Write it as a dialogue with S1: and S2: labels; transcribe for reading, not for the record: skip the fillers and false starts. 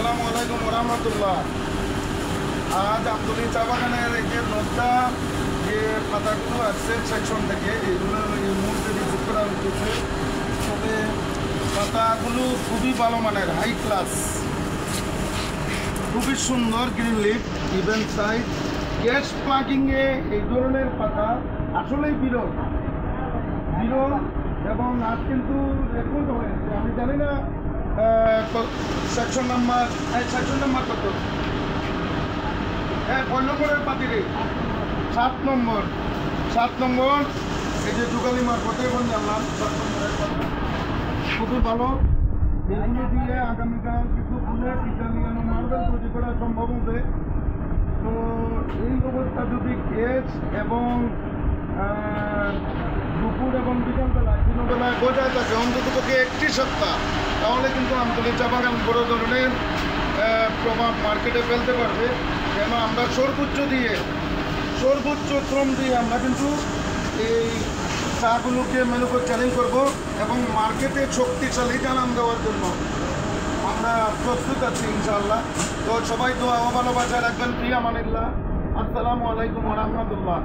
S1: আসসালামু আলাইকুম রহমতুল্লাহ। আজ আমতলী চা বাগানের এই যে নদটা যে পাতাগুলো আসছে সেকশন থেকে এগুলো এই মুহূর্তে রিসিভ করা হচ্ছে। তবে পাতাগুলো খুবই ভালো মানের, হাই ক্লাস, খুবই সুন্দর green leaf, even size, gas প্লাগিংয়ে এই ধরনের পাতা আসলেই বিরল এবং আজ কিন্তু রেকর্ড হয়েছে। আমি জানি না সেকশন নাম্বার কত? হ্যাঁ, 6 নম্বরের পাতিরে 7 নম্বর এই যে যুগালি মারফতে এখন জানলাম 7 নম্বরের পাতা খুবই ভালো। এগুলো দিয়ে আগামীকাল কিছু ফুলের ইটালিয়ানো মার্বেল তৈরি করা সম্ভব হবে। তো এই অবস্থা যদি গ্যাস এবং দুপুর এবং বিকালবেলায় দিনবেলায় বজায় থাকে অন্তত পক্ষে 1টি সপ্তাহ, তাহলে কিন্তু আমতলী চা বাগান বড় ধরনের প্রভাব মার্কেটে ফেলতে পারবে। কেন আমরা সর্বোচ্চ শ্রম দিয়ে আমরা কিন্তু এই চাগুলোকে ম্যানুফ্যাকচারিং করব এবং মার্কেটে শক্তিশালী জানান দেওয়ার জন্য আমরা প্রস্তুত আছি ইনশাআল্লাহ। তো সবাই দোয়া ও ভালোবাসা রাখবেন। প্রিয় আমানিল্লাহ, আসসালামু আলাইকুম ওয়া রাহমাতুল্লাহ।